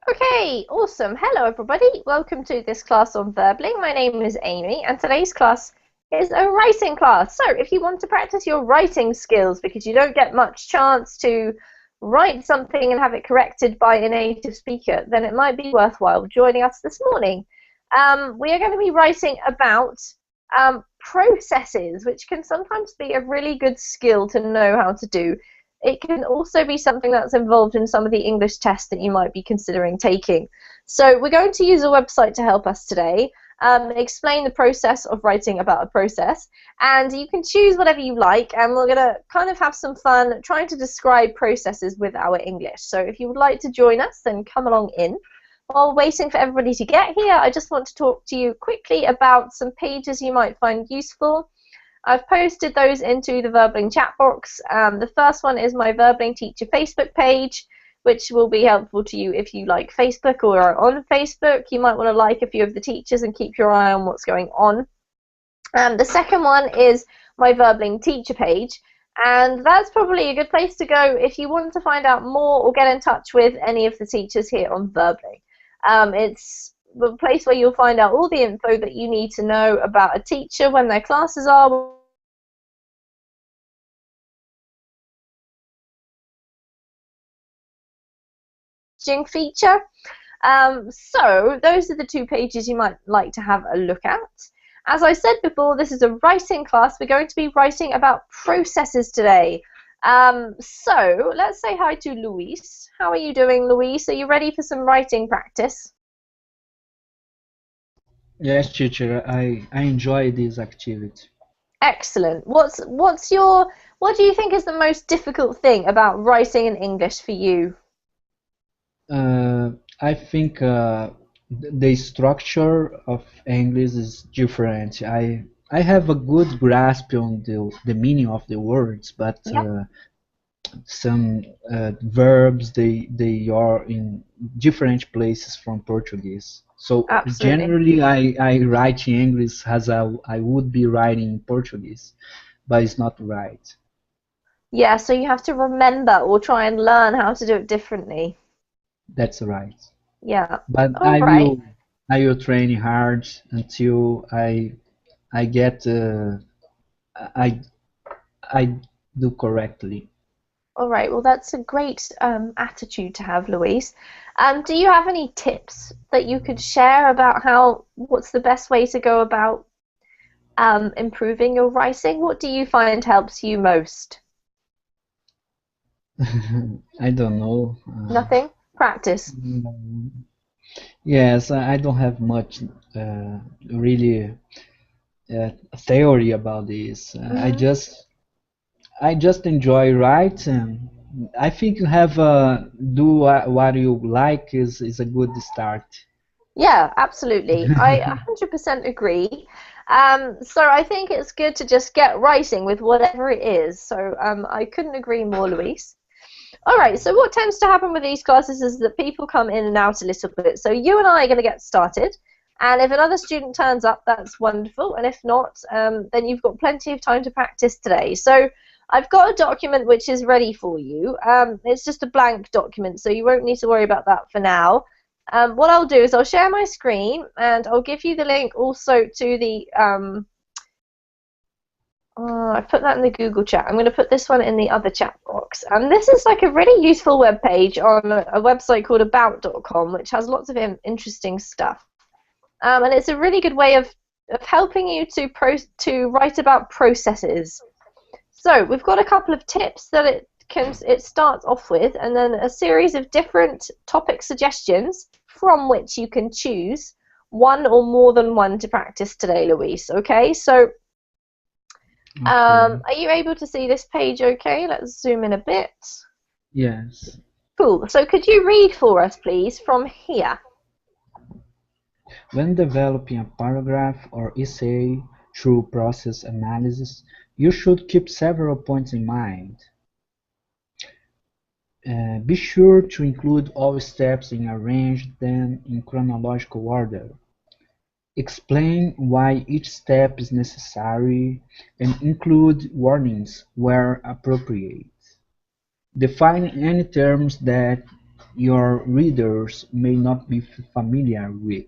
Okay, awesome. Hello, everybody. Welcome to this class on Verbling. My name is Amy, and today's class is a writing class. So, if you want to practice your writing skills because you don't get much chance to write something and have it corrected by a native speaker, then it might be worthwhile joining us this morning. We are going to be writing about processes, which can sometimes be a really good skill to know how to do. It can also be something that's involved in some of the English tests that you might be considering taking. So we're going to use a website to help us today, explain the process of writing about a process, and you can choose whatever you like, and we're going to kind of have some fun trying to describe processes with our English. So if you would like to join us, then come along in. While waiting for everybody to get here, I just want to talk to you quickly about some pages you might find useful. I've posted those into the Verbling chat box. The first one is my Verbling Teacher Facebook page, which will be helpful to you if you like Facebook or are on Facebook. You might want to like a few of the teachers and keep your eye on what's going on. The second one is my Verbling Teacher page, and that's probably a good place to go if you want to find out more or get in touch with any of the teachers here on Verbling. It's the place where you'll find out all the info that you need to know about a teacher, when their classes are, feature. So those are the two pages you might like to have a look at. As I said before, this is a writing class. We're going to be writing about processes today. So let's say hi to Luis. How are you doing, Luis? Are you ready for some writing practice? Yes, teacher, I enjoy this activity. Excellent. What do you think is the most difficult thing about writing in English for you? Uh, I think the structure of English is different. I have a good grasp on the meaning of the words, but Yep, some verbs they are in different places from Portuguese. So absolutely. generally, I write in English as I would be writing in Portuguese, but it's not right. Yeah, so you have to remember or try and learn how to do it differently. That's right. Yeah. But All right. I will train hard until I get I I do correctly. All right. Well, that's a great attitude to have, Louise. Do you have any tips that you could share about what's the best way to go about improving your writing? What do you find helps you most? I don't know. Nothing? Practice. Mm, yes, I don't have much really theory about this. Hmm. I just enjoy writing. I think you have do what you like is a good start. Yeah, absolutely. I 100% agree. So I think it's good to just get writing with whatever it is. So I couldn't agree more, Louise. All right, so what tends to happen with these classes is that people come in and out a little bit. So you and I are going to get started, and if another student turns up, that's wonderful, and if not, then you've got plenty of time to practice today. So I've got a document which is ready for you. It's just a blank document, so you won't need to worry about that for now. What I'll do is I'll share my screen, and I'll give you the link also to the I've put that in the Google chat. I'm going to put this one in the other chat box. And this is like a really useful web page on a website called about.com, which has lots of interesting stuff. And it's a really good way of helping you to write about processes. So we've got a couple of tips that it starts off with, and then a series of different topic suggestions from which you can choose one or more than one to practice today, Louise. Okay, so Okay. are you able to see this page okay? Let's zoom in a bit. Yes. Cool. So could you read for us, please, from here? When developing a paragraph or essay through process analysis, you should keep several points in mind. Be sure to include all steps and arrange them in chronological order. Explain why each step is necessary and include warnings where appropriate. Define any terms that your readers may not be familiar with.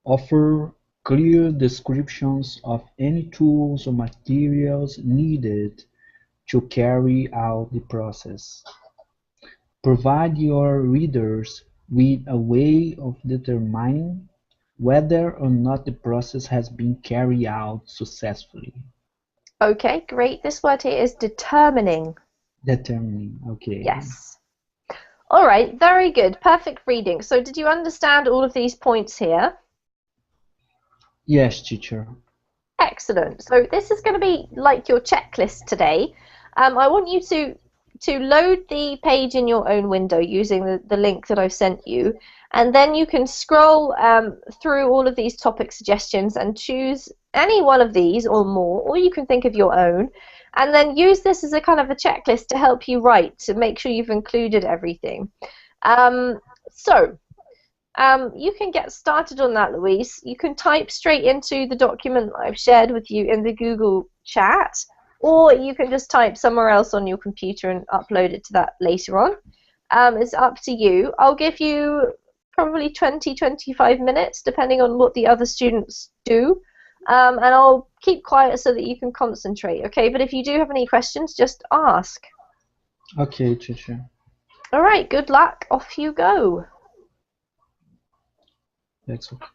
Offer clear descriptions of any tools or materials needed to carry out the process. Provide your readers with a way of determining whether or not the process has been carried out successfully. Okay, great. This word here is determining. Determining, okay. Yes. All right, very good. Perfect reading. So did you understand all of these points here? Yes, teacher. Excellent. So this is going to be like your checklist today. I want you to load the page in your own window using the link that I've sent you, and then you can scroll through all of these topic suggestions and choose any one of these or more, or you can think of your own, and then use this as a kind of a checklist to help you write, to make sure you've included everything. Um, so you can get started on that, Louise. You can type straight into the document I've shared with you in the Google chat, or you can just type somewhere else on your computer and upload it to that later on. It's up to you. I'll give you probably 20-25 minutes, depending on what the other students do, and I'll keep quiet so that you can concentrate, okay? But if you do have any questions, just ask. Okay, teacher. All right, good luck. Off you go. That's okay.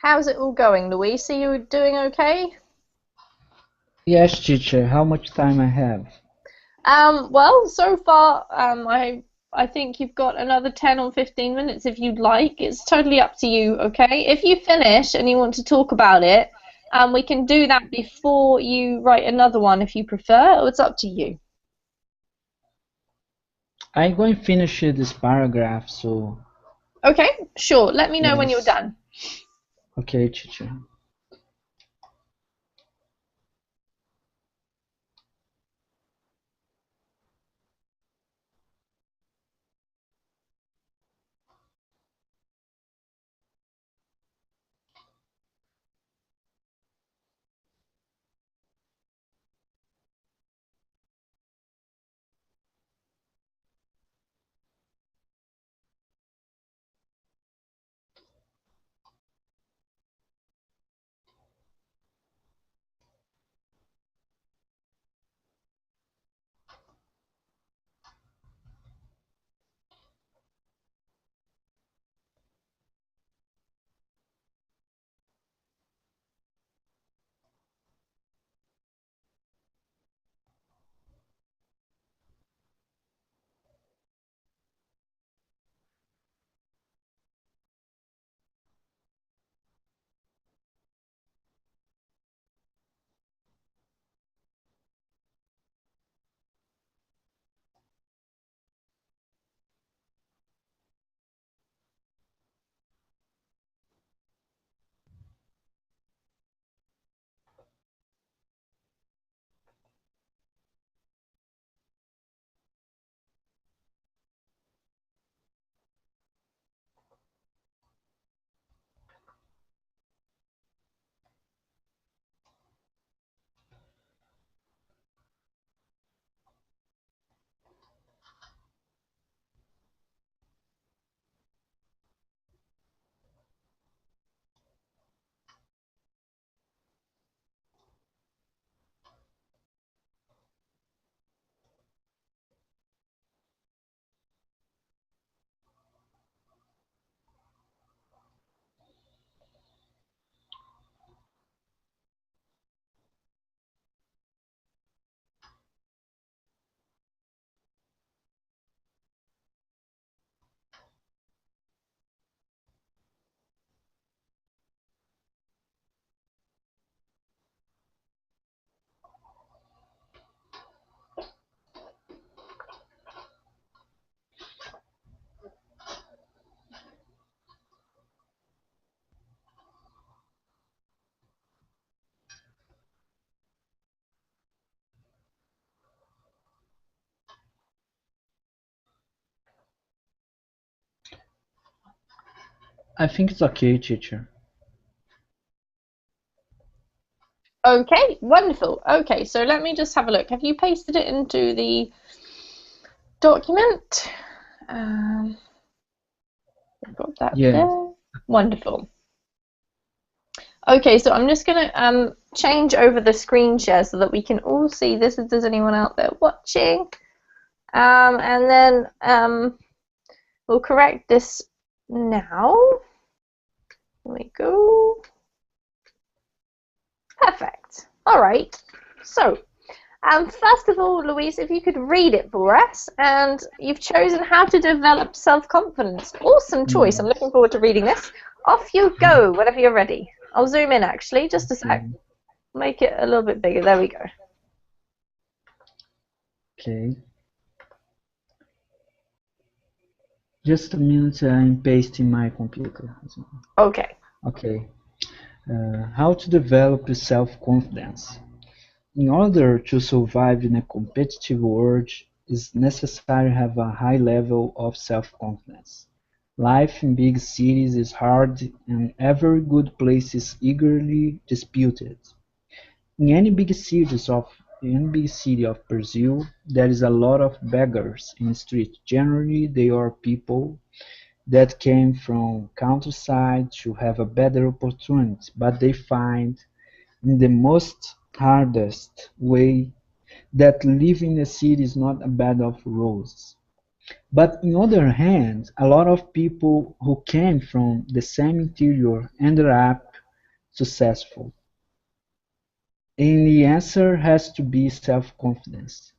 How's it all going, Louise? Are you doing okay? Yes, teacher. How much time I have? Well, so far, I think you've got another 10 or 15 minutes if you'd like. It's totally up to you, okay? If you finish and you want to talk about it, we can do that before you write another one if you prefer. It's up to you. I'm going to finish this paragraph, so Okay, sure. Let me know when you're yes. done. Okay, teacher. I think it's okay, teacher. Okay, wonderful. Okay, so let me just have a look. Have you pasted it into the document? I've got that Yes. there. Wonderful. Okay, so I'm just going to change over the screen share so that we can all see this if there's anyone out there watching. And then we'll correct this now. There we go. Perfect. All right. So, first of all, Louise, if you could read it for us, and you've chosen how to develop self-confidence. Awesome choice. I'm looking forward to reading this. Off you go, whenever you're ready. I'll zoom in, actually, just a sec. Okay. Make it a little bit bigger. There we go. Okay. Just a minute, I'm pasting my computer. Okay. Okay. How to develop self-confidence. In order to survive in a competitive world, it's necessary to have a high level of self-confidence. Life in big cities is hard and every good place is eagerly disputed. In any big city of Brazil, there is a lot of beggars in the street. Generally, they are people that came from countryside to have a better opportunity, but they find in the most hardest way that living in the city is not a bed of roses. But on the other hand, a lot of people who came from the same interior ended up successful? And the answer has to be self-confidence.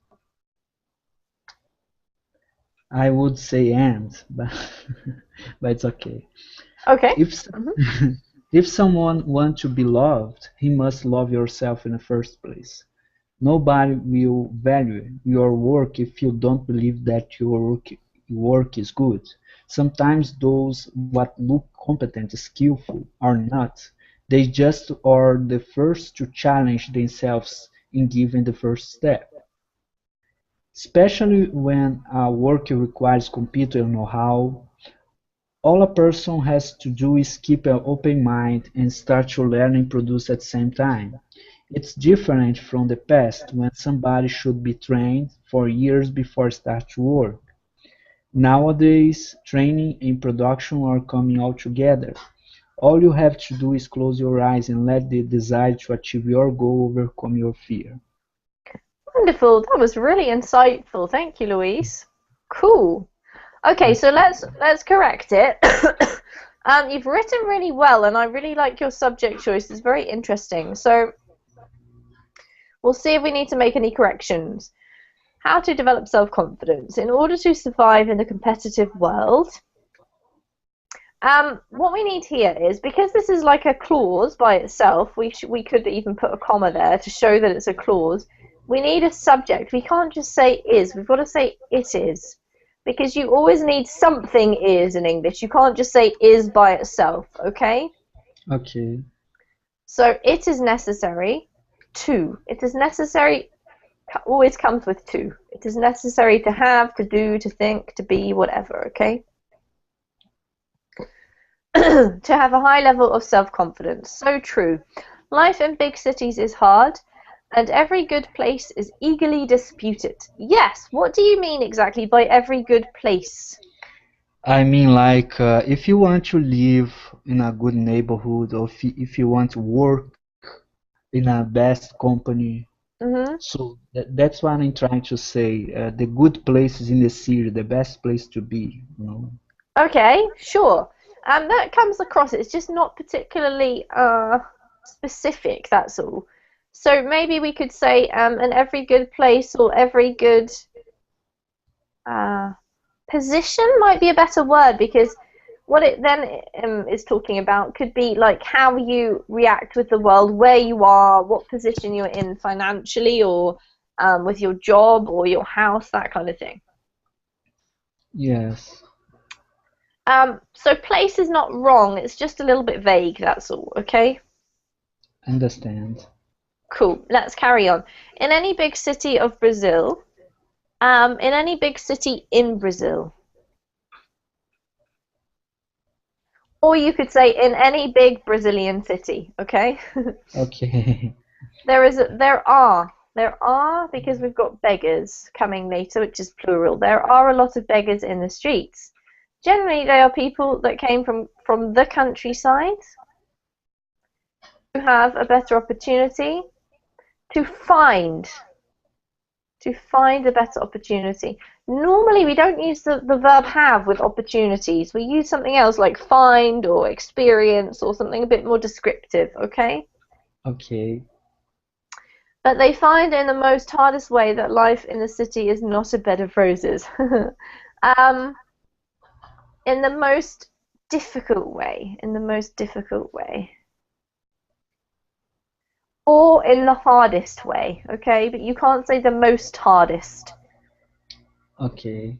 I would say and, but but it's okay. Okay. If if someone wants to be loved, he must love yourself in the first place. Nobody will value your work if you don't believe that your work is good. Sometimes those what look competent, skillful, are not. They just are the first to challenge themselves in giving the first step. Especially when a work requires computer know-how, all a person has to do is keep an open mind and start to learn and produce at the same time. It's different from the past when somebody should be trained for years before start to work. Nowadays, training and production are coming all together. All you have to do is close your eyes and let the desire to achieve your goal overcome your fear. Wonderful. That was really insightful. Thank you, Louise. Cool. Okay, so let's correct it. You've written really well, and I really like your subject choice. It's very interesting. So we'll see if we need to make any corrections. How to develop self-confidence. In order to survive in the competitive world, what we need here is, because this is like a clause by itself, we could even put a comma there to show that it's a clause. We need a subject. We can't just say is. We've got to say it is. Because you always need something is in English. You can't just say is by itself, okay? Okay. So it is necessary to. It is necessary always comes with to. It is necessary to have, to do, to think, to be, whatever, okay? To have a high level of self-confidence. So true. Life in big cities is hard, and every good place is eagerly disputed. Yes, what do you mean exactly by every good place? I mean, like, if you want to live in a good neighborhood, or if you want to work in a best company, Mm-hmm. so that's what I'm trying to say. The good places in the city, the best place to be, you know. Okay, sure. That comes across. It's just not particularly specific, that's all. So maybe we could say an every good place or every good position might be a better word, because what it then is talking about could be like how you react with the world, where you are, what position you're in financially, or with your job or your house, that kind of thing. Yes, So place is not wrong, it's just a little bit vague, that's all, okay? understand. Cool, let's carry on. In any big city of Brazil, in any big city in Brazil. Or you could say in any big Brazilian city, okay? Okay. There are, because we've got beggars coming later, which is plural. There are a lot of beggars in the streets. Generally, they are people that came from the countryside who have a better opportunity to find a better opportunity. Normally, we don't use the verb have with opportunities. We use something else like find or experience or something a bit more descriptive, okay? Okay. But they find in the most hardest way that life in the city is not a bed of roses. In the most difficult way, or in the hardest way, okay? But you can't say the most hardest. Okay.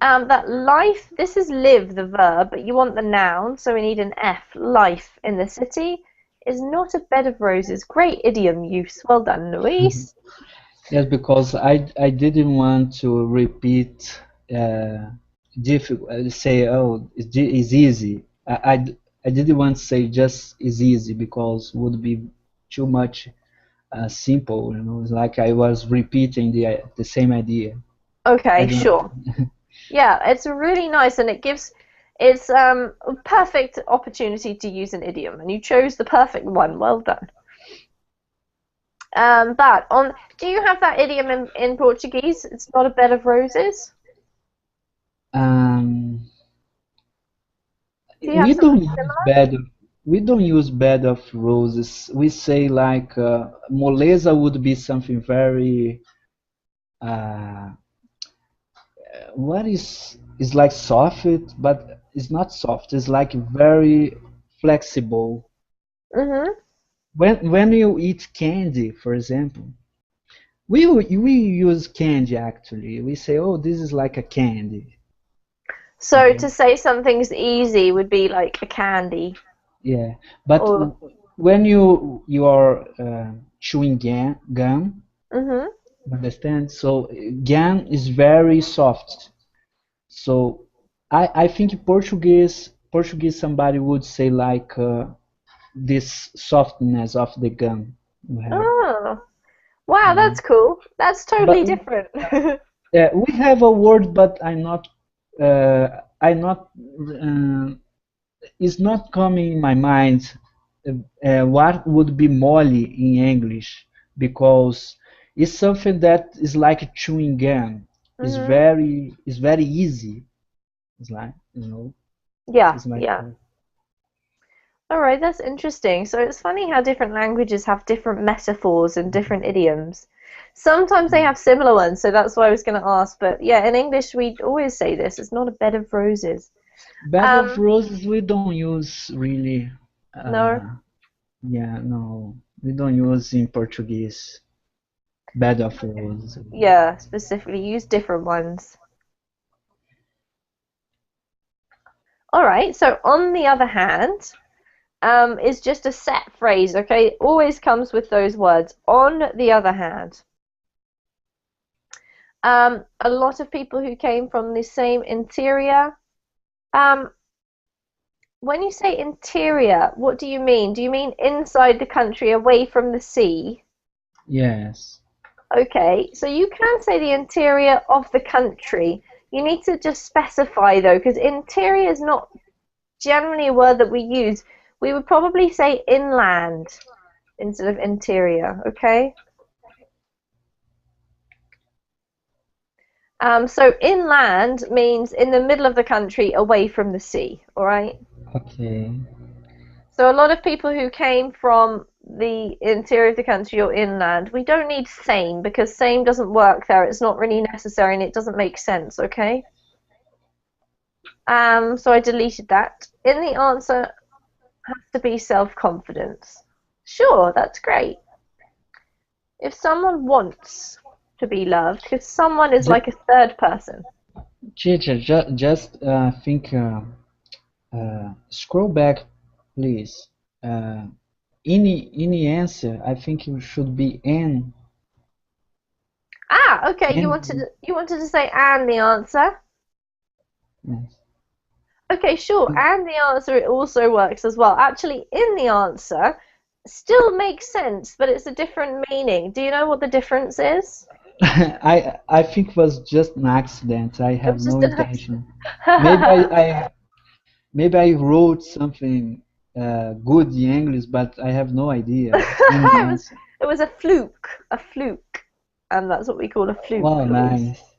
That life, this is live, the verb, but you want the noun, so we need an F. Life in the city is not a bed of roses. Great idiom use. Well done, Luis. Yes, because I didn't want to repeat difficult. Say, oh, it's easy. I didn't want to say just is easy because would be too much simple. You know, it's like I was repeating the same idea. I Okay, don't. sure. Yeah, it's really nice, and it's a perfect opportunity to use an idiom, and you chose the perfect one. Well done. Do you have that idiom in Portuguese? It's not a bed of roses. Um, Do you have we don't something use similar? bed. we don't use bed of roses. We say like moleza would be something very uh, what is like soft, but it's not soft. It's like very flexible. Mhm. When you eat candy, for example, we use candy actually. We say, oh, this is like a candy. So to Okay. say something's easy would be like a candy, Yeah, but or when you are chewing gum, mhm. understand? So gum is very soft. So I think Portuguese somebody would say like this softness of the gum you have. Oh, wow, Yeah. that's cool. That's But totally different. we have a word, but I'm not it's not coming in my mind what would be molly in English because it's something that is like chewing gum. Mhm. It's very easy. It's like Yeah, it's like yeah. All right, that's interesting. So it's funny how different languages have different metaphors and different idioms. Sometimes they yeah. have similar ones, so that's why I was going to ask. But yeah, in English we always say this. It's not a bed of roses. Bed of Um, roses we don't use really. no. Uh, yeah, no, we don't use in Portuguese. Bed of roses. Yeah, specifically use different ones. All right. So on the other hand, is just a set phrase. Okay, it always comes with those words. On the other hand, a lot of people who came from the same interior. Um, when you say interior, what do you mean? Do you mean inside the country, away from the sea? Yes. Okay, so you can say the interior of the country. You need to just specify though, because interior is not generally a word that we use. We would probably say inland instead of interior, okay? So inland means in the middle of the country, away from the sea, all right? Okay. So a lot of people who came from the interior of the country or inland, we don't need same because same doesn't work there. It's not really necessary and it doesn't make sense, okay? So I deleted that. In the answer has to be self-confidence. Sure, that's great. If someone wants to be loved, because someone is like a third person. Teacher, just think. Scroll back, please. Uh, any answer, I think it should be N. Ah, okay, N. you wanted to say and the answer. Yes. Okay, sure, and the answer it also works as well. Actually, in the answer still makes sense, but it's a different meaning. Do you know what the difference is? I think it was just an accident. I It have was no just an accident. intention. Maybe maybe I wrote something good in English, but I have no idea. Any it was answer. it was a fluke, and that's what we call a fluke, Wow, Louise. nice.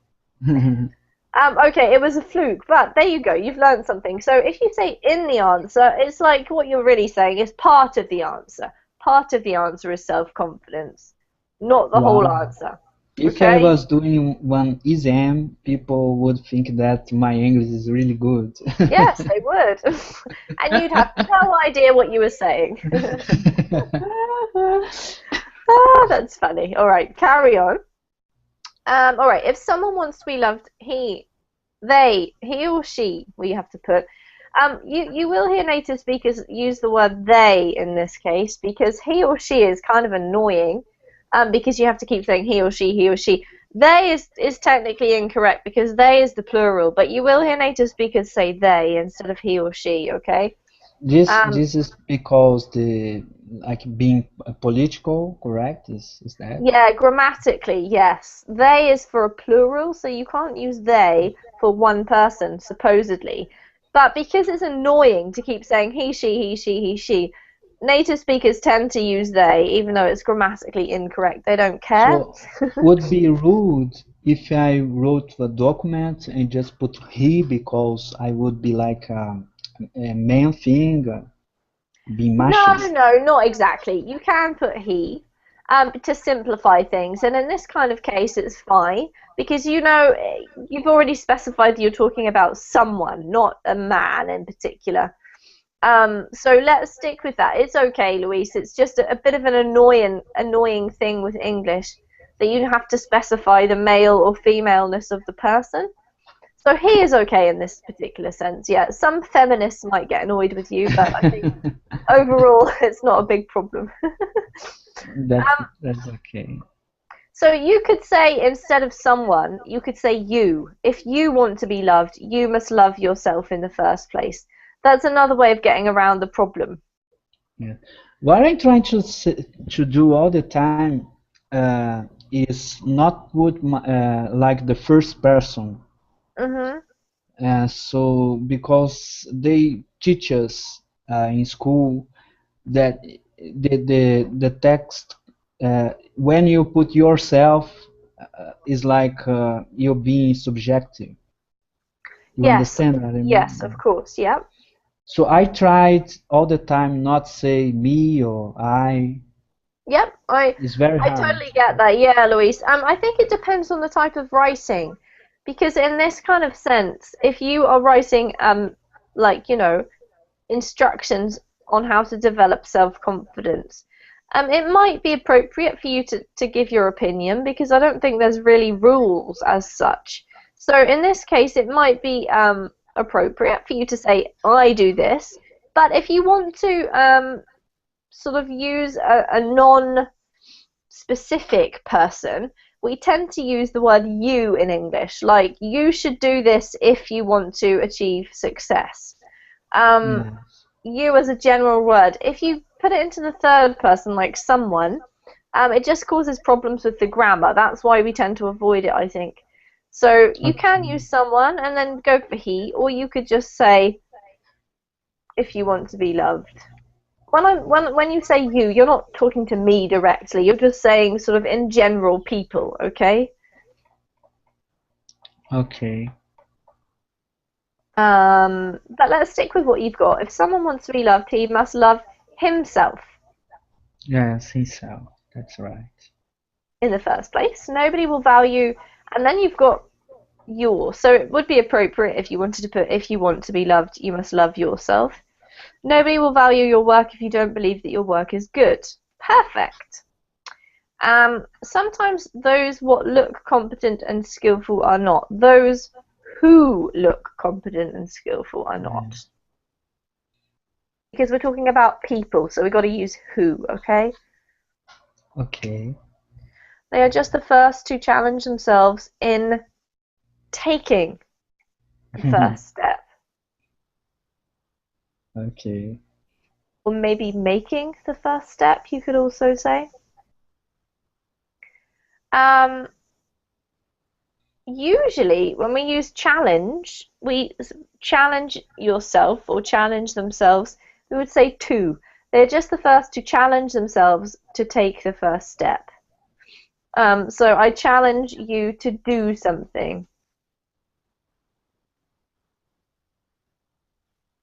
Okay, it was a fluke, but there you go. You've learned something. So if you say in the answer, it's like what you're really saying is part of the answer. Part of the answer is self-confidence, not the whole Wow. answer. If I Okay? was doing one exam, people would think that my English is really good. Yes, they would. And you'd have no idea what you were saying. Ah, that's funny. All right, carry on. All right, if someone wants to be loved, he or she, we have to put. You will hear native speakers use the word they in this case because he or she is kind of annoying. Because you have to keep saying he or she, he or she. They is technically incorrect because they is the plural, but you will hear native speakers say they instead of he or she. Okay. Um, This is because the like being political correct is that? yeah, grammatically, yes. They is for a plural, so you can't use they for one person, supposedly. But because it's annoying to keep saying he, she, native speakers tend to use they, even though it's grammatically incorrect. They don't care. So would be rude if I wrote a document and just put he because I would be like a man thing. Being No, machine. no, not exactly. You can put he to simplify things, and in this kind of case, it's fine because you've already specified that you're talking about someone, not a man in particular. So let's stick with that. It's okay, Luis. It's just a bit of an annoying thing with English that you have to specify the male or femaleness of the person. So he is okay in this particular sense. Yeah, some feminists might get annoyed with you, but I think overall it's not a big problem. That's okay. So you could say instead of someone, you could say you. If you want to be loved, you must love yourself in the first place. That's another way of getting around the problem. Yeah. What I'm trying to do all the time is not put like the first person. Mhm. So because they teach us in school that the text when you put yourself is like you're being subjective. You Yes. understand what I Yes, of mean? course. Yeah. So I tried all the time not say me or I. Yep. I It's very I hard. totally get that. Yeah, Louise. I think it depends on the type of writing, because in this kind of sense, if you are writing like instructions on how to develop self-confidence, it might be appropriate for you to give your opinion because I don't think there's really rules as such. So in this case, it might be appropriate for you to say, I do this. But if you want to sort of use a non-specific person, we tend to use the word you in English, like you should do this if you want to achieve success. Um, Yes. you as a general word. If you put it into the third person, like someone, it just causes problems with the grammar. That's why we tend to avoid it, I think. So you can Okay. use someone and then go for he, or you could just say if you want to be loved. When you say you, you're not talking to me directly. You're just saying sort of in general people, okay? Okay. But let's stick with what you've got. If someone wants to be loved, he must love himself Yes, himself. That's right. in the first place. Nobody will value, and then you've got your. So it would be appropriate if you wanted to put, if you want to be loved, you must love yourself. Nobody will value your work if you don't believe that your work is good. Perfect. Sometimes those what look competent and skillful are not. Those who look competent and skillful are Yeah. not. Because we're talking about people, so we've got to use who, okay? Okay. They are just the first to challenge themselves in taking the first step, Okay. or maybe making the first step, you could also say. Um, Usually, when we use challenge, we challenge yourself or challenge themselves, we would say to. They're just the first to challenge themselves to take the first step. So I challenge you to do something.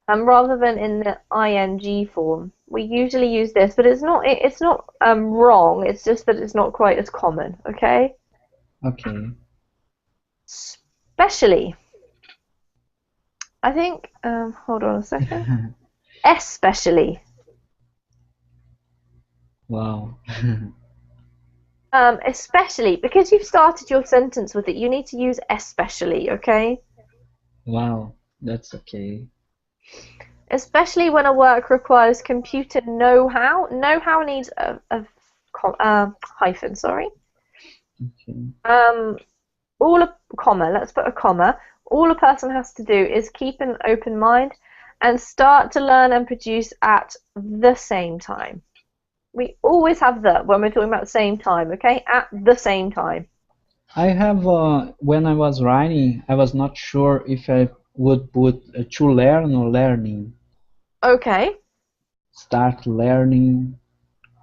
Rather than in the ing form. We usually use this, but it's not wrong. It's just that it's not quite as common. Okay. Okay. Especially, I think. Hold on a second. Especially. Wow. Especially because you've started your sentence with it, you need to use especially. Okay. Wow. That's okay. Especially when a work requires computer know-how. Know-how needs a hyphen. Sorry. Okay. Um, all a comma, let's put a comma. All a person has to do is keep an open mind and start to learn and produce at the same time. We always have the when we're talking about the same time, okay? At the same time. I have when I was writing, I was not sure if I would put to learn or learning. Okay. Start learning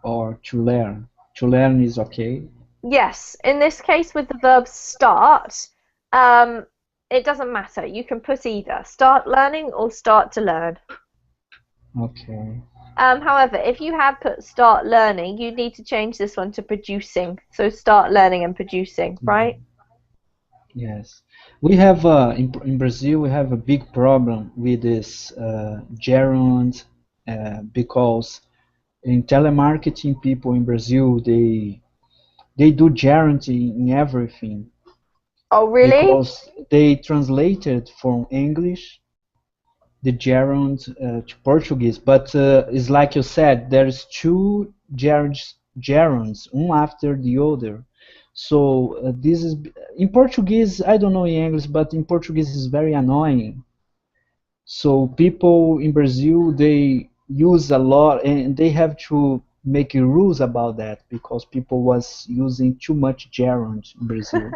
or to learn. To learn is okay. Yes, in this case with the verb start, um, it doesn't matter. You can put either start learning or start to learn. Okay. However, if you have put start learning, you need to change this one to producing. So start learning and producing, right? Mhm. Yes. We have in Brazil we have a big problem with this gerund because in telemarketing people in Brazil they do gerund in everything Oh, really? because they translated from English the gerund to Portuguese, but it's like you said, there's two gerunds, one after the other. So this is in Portuguese. I don't know in English, but in Portuguese is very annoying. So people in Brazil they use a lot, and they have to make rules about that because people was using too much gerund in Brazil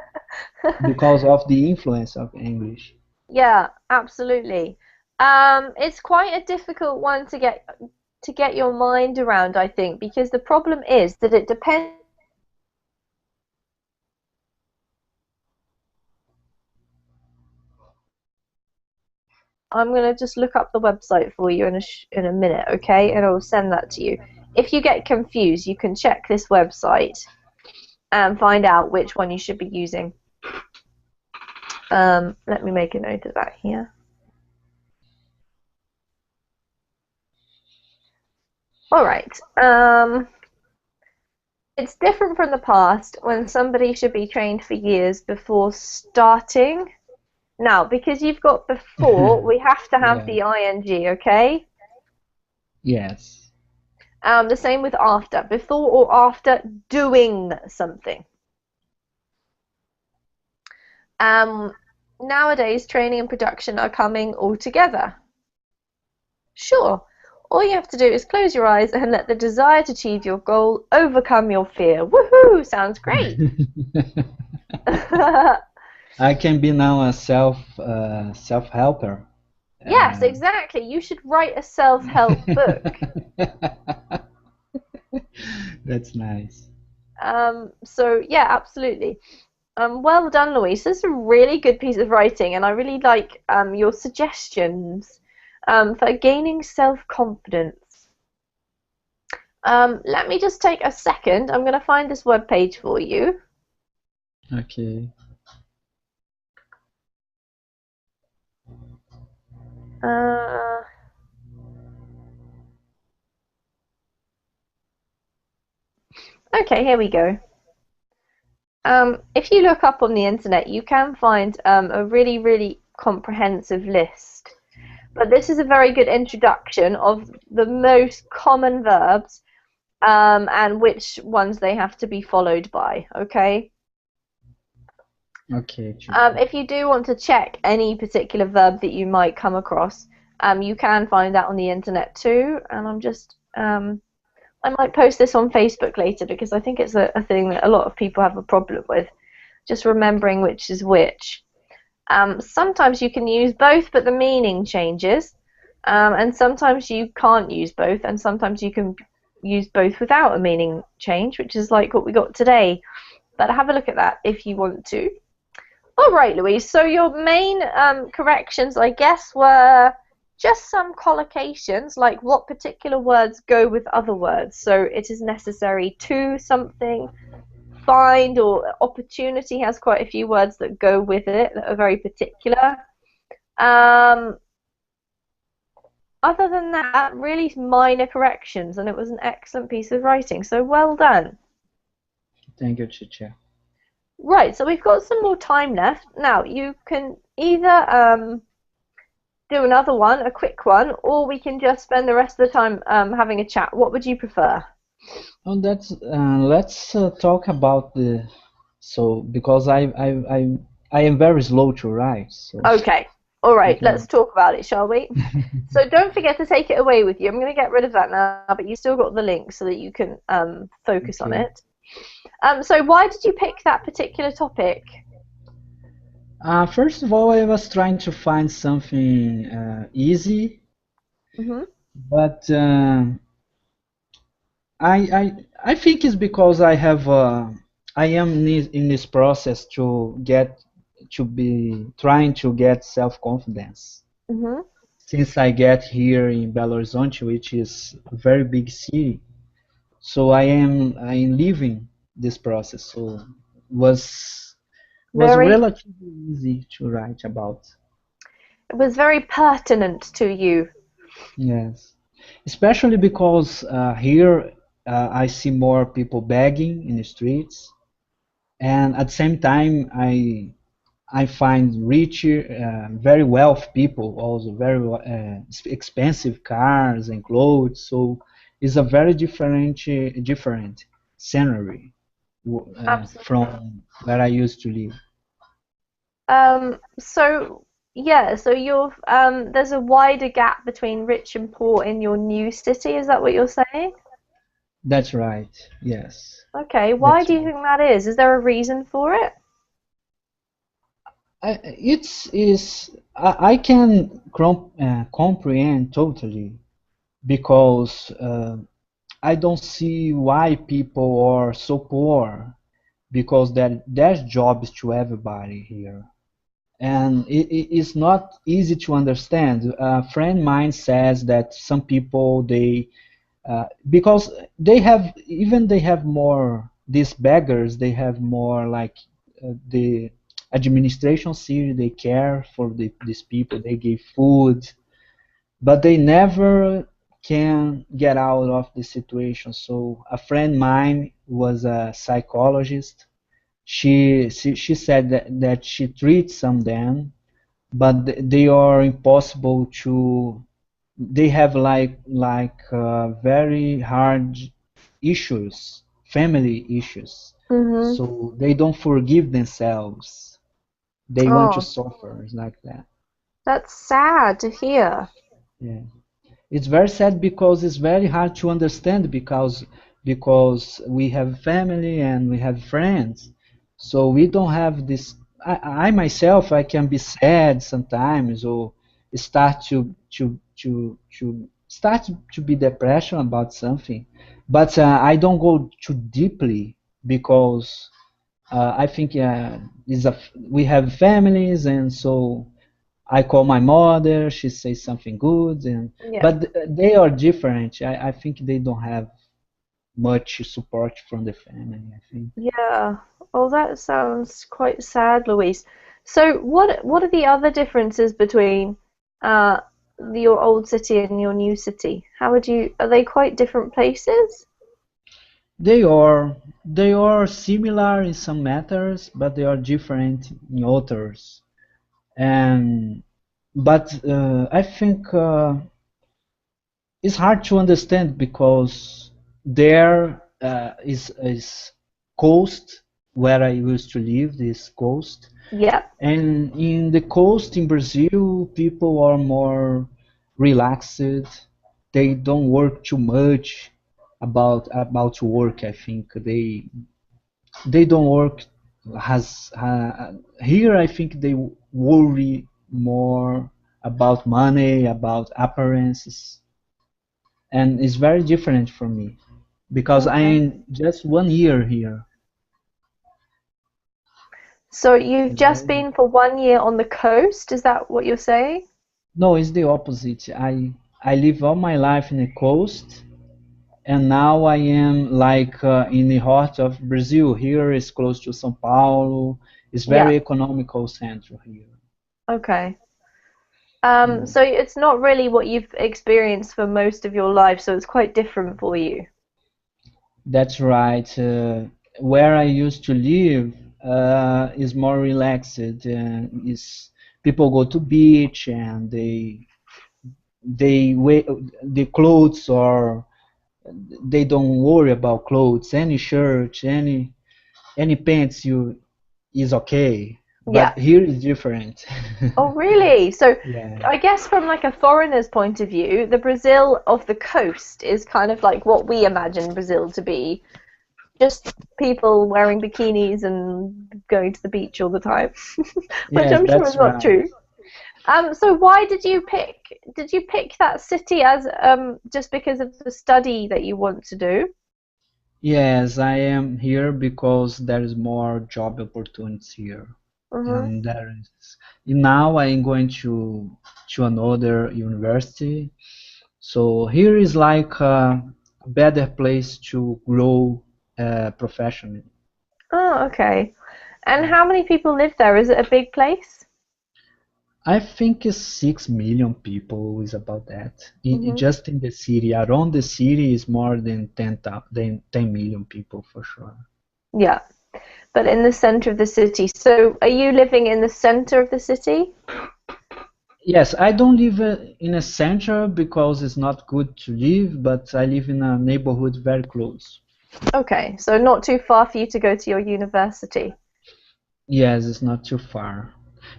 because of the influence of English. Yeah, absolutely. It's quite a difficult one to get your mind around, I think, because the problem is that it depends. I'm gonna just look up the website for you in a minute, okay? And I'll send that to you. If you get confused, you can check this website and find out which one you should be using. Let me make a note of that here. All right. It's different from the past when somebody should be trained for years before starting. Now, because you've got before, we have to have Yeah. the ing, okay? Yes. The same with after. Before or after doing something. Um, Nowadays, training and production are coming all together. Sure. All you have to do is close your eyes and let the desire to achieve your goal overcome your fear. Woohoo! Sounds great. I can be now a self helper. Yes, exactly. You should write a self-help book. That's nice. So yeah, absolutely. Well done, Louise. This is a really good piece of writing, and I really like your suggestions for gaining self-confidence. Let me just take a second. I'm going to find this web page for you. Okay. Uh, okay, here we go. If you look up on the internet, you can find a really, really comprehensive list. But this is a very good introduction of the most common verbs and which ones they have to be followed by, okay? Okay, teacher. If you do want to check any particular verb that you might come across, you can find that on the internet too. And I might post this on Facebook later because I think it's a thing that a lot of people have a problem with, just remembering which is which. Sometimes you can use both, but the meaning changes. And sometimes you can't use both, and sometimes you can use both without a meaning change, which is like what we got today. But have a look at that if you want to. All right, Louise. So your main corrections, I guess, were just some collocations, like what particular words go with other words. So it is necessary to something. Find or opportunity has quite a few words that go with it that are very particular. Um, Other than that, really minor corrections, and it was an excellent piece of writing. So well done. Thank you, teacher. Right, so we've got some more time left. Now, you can either do another one, a quick one, or we can just spend the rest of the time having a chat. What would you prefer? Oh, that's let's talk about the so because I am very slow to write, so Okay, all we right, let's can. talk about it, shall we? So don't forget to take it away with you. I'm going to get rid of that now, but you still got the link so that you can focus on Okay. it. So why did you pick that particular topic? First of all, I was trying to find something easy, Hmm. but I think it's because I am in this process to get to be trying to get self-confidence. Hmm. since I get here in Belo Horizonte, which is a very big city. So I am living this process. So was was Very, relatively easy to write about. it was very pertinent to you. Yes, especially because here I see more people begging in the streets, and at the same time I find rich, very wealthy people, also very expensive cars and clothes. So it's a very different scenery Absolutely. from where I used to live. So yeah, so you're there's a wider gap between rich and poor in your new city, is that what you're saying? That's right. Yes, Okay, why that's do you right. think that is? Is there a reason for it? I can comprehend totally because I don't see why people are so poor because there's jobs to everybody here. And it's not easy to understand. A friend of mine says that some people because they have more, these beggars, they have more like the administration city, they care for these people, they give food, but they never can get out of the situation. So a friend of mine was a psychologist. She said that she treats some of them, but they are impossible to. They have very hard issues, family issues. Mm-hmm. So they don't forgive themselves. They want to Oh, suffer. It's like that. that's sad to hear. Yeah. It's very sad because it's very hard to understand because we have family and we have friends, so we don't have this. I myself I can be sad sometimes or start to be depression about something, but I don't go too deeply because I think we have families and so I call my mother, she says something good, and Yeah. but they are different. I think they don't have much support from the family, I think. Yeah. Oh, that sounds quite sad, Louise. So what are the other differences between uh your old city and your new city? How would you, are they quite different places? They are similar in some matters, but they are different in others. And but I think it's hard to understand because there is coast where I used to live, this coast. Yep. And in the coast in Brazil, people are more relaxed. They don't work too much about work. I think they don't work has here. I think they worry more about money, about appearances, and it's very different from me because Okay. I'm just 1 year here. So you've It's just very been for 1 year on the coast, is that what you're saying? No, it's the opposite. I live all my life in the coast, and now I am in the heart of Brazil. Here is close to São Paulo. It's Yeah. very economical center here. Okay. Yeah. So it's not really what you've experienced for most of your life, so it's quite different for you. That's right. Where I used to live is more relaxed. Is people go to beach and they wear the clothes or they don't worry about clothes. Any shirt, any pants you is okay. Yeah. But here is different. Oh, really? So Yeah. I guess from like a foreigner's point of view, the Brazil of the coast is kind of like what we imagine Brazil to be. Just people wearing bikinis and going to the beach all the time, which Yes, I'm sure is that's not right. true. So why did you pick that city as just because of the study that you want to do? Yes, I am here because there is more job opportunities here. Hmm. And there is. Now I'm going to another university. So here is like a better place to grow professionally. Oh, okay. And how many people live there? Is it a big place? I think it's 6 million people is about that. Hmm. Just in the city, around the city is more than 10 million people for sure. Yeah, but in the center of the city. So are you living in the center of the city? Yes, I don't live in a center because it's not good to live, but I live in a neighborhood very close. Okay, so not too far for you to go to your university. Yes, it's not too far.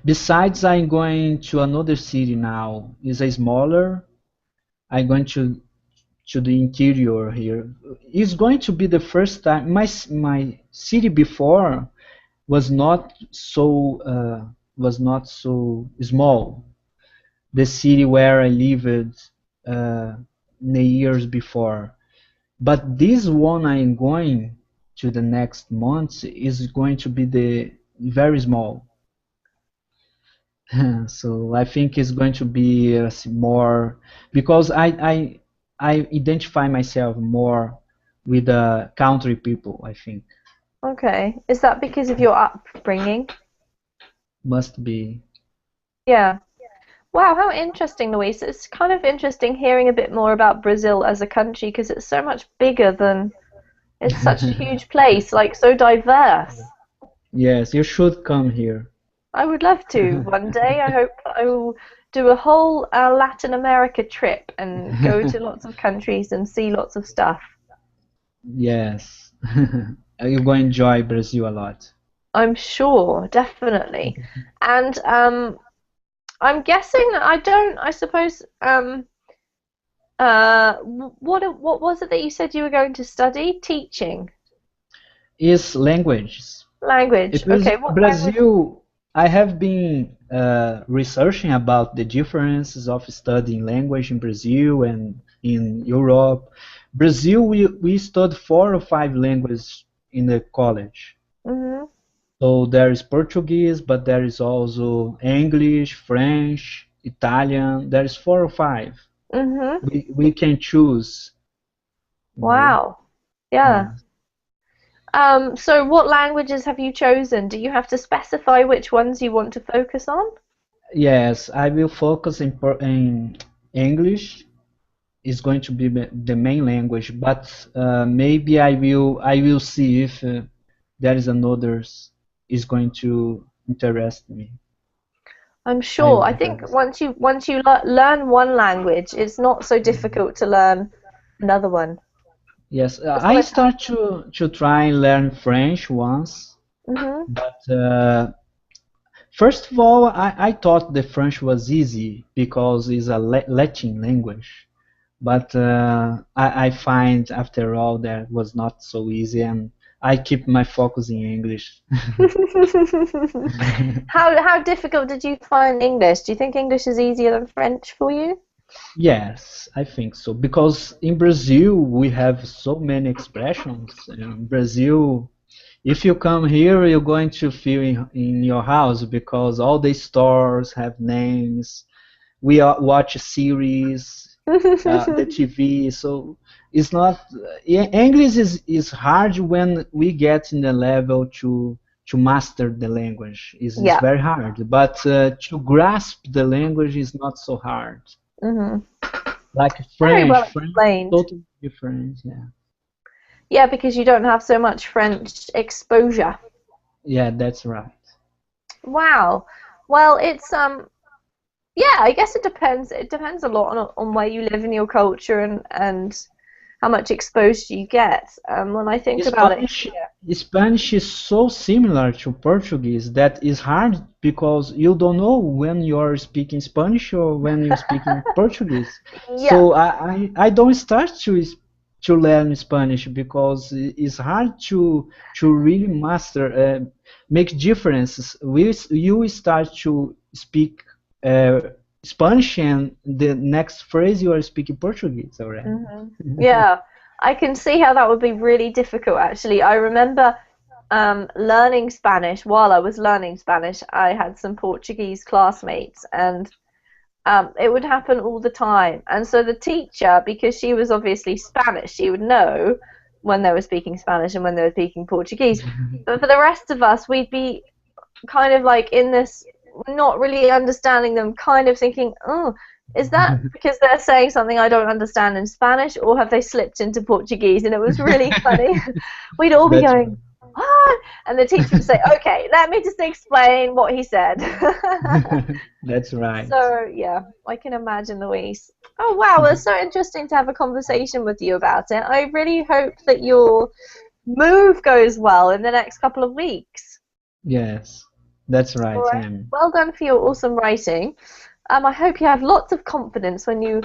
Besides, I'm going to another city now. It's a smaller. I'm going to the interior here. It's going to be the first time. My city before was not so small. The city where I lived uh, in the years before. But this one I'm going to the next month is going to be the very small. So I think it's going to be more because I identify myself more with the country people, I think. Okay. Is that because of your upbringing? Must be. Yeah. Wow, how interesting, Louise. It's kind of interesting hearing a bit more about Brazil as a country because it's so much bigger than it's such a huge place, like so diverse. Yes, you should come here. I would love to one day. I hope I will do a whole Latin America trip and go to lots of countries and see lots of stuff. Yes. You're going to enjoy Brazil a lot. I'm sure, definitely. And I'm guessing I don't, I suppose, what was it that you said you were going to study? Teaching. Is languages. Language. Because Okay, what language? Brazil, I have been researching about the differences of studying language in Brazil and in Europe. Brazil, we studied 4 or 5 languages in the college. Hmm. So there is Portuguese, but there is also English, French, Italian. There is 4 or 5. Hmm. We can choose, you know. Wow. Yeah. Yeah. So what languages have you chosen? Do you have to specify which ones you want to focus on? Yes, I will focus in English. Is going to be the main language, but maybe I will see if there is another is going to interest me. I'm I sure. will I think interest. once you learn one language, it's not so difficult to learn another one. Yes, As long I as. start to try and learn French once, Hmm. but first of all, I thought the French was easy because it's a Latin language. But I find after all that was not so easy, and I keep my focus in English. How difficult did you find English? Do you think English is easier than French for you? Yes, I think so. Because in Brazil, we have so many expressions. In Brazil, if you come here, you're going to feel in your house because all the stores have names. We watch a series, the TV. So it's not English is hard when we get in the level to master the language. Is Yeah. very hard, but to grasp the language is not so hard. Hmm. Like Very well French, explained. totally different. Yeah, Yeah, because you don't have so much French exposure. yeah, that's right. Wow. Well, it's yeah, I guess it depends. It depends a lot on where you live in your culture and how much exposure you get. When I think about it Spanish, here. Spanish is so similar to Portuguese that is hard because you don't know when you're speaking Spanish or when you're speaking Portuguese. Yeah. So I don't start to learn Spanish because it's hard to really master, make differences. You start to speak uh, Spanish and the next phrase you are speaking Portuguese already. Hmm. Yeah. I can see how that would be really difficult, actually. I remember learning Spanish, while I was learning Spanish, I had some Portuguese classmates, and it would happen all the time. And so the teacher, because she was obviously Spanish, she would know when they were speaking Spanish and when they were speaking Portuguese. But for the rest of us, we'd be kind of like in this, not really understanding them, kind of thinking, oh, is that because they're saying something I don't understand in Spanish, or have they slipped into Portuguese? And it was really funny. We'd all be That's going, what? And the teacher would say, okay, let me just explain what he said. that's right. So, yeah, I can imagine, Luis. Oh, wow, well, it's so interesting to have a conversation with you about it. I really hope that your move goes well in the next couple of weeks. Yes, that's All right, right. Amy. Well done for your awesome writing. I hope you have lots of confidence when you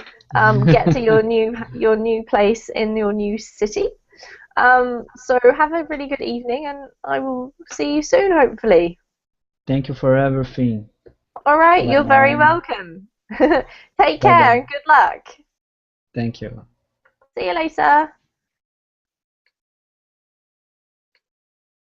get to your new place in your new city. So have a really good evening, and I will see you soon, hopefully. Thank you for everything. All right, Bye you're very bye. welcome. Take Bye care bye. and good luck. Thank you. See you later.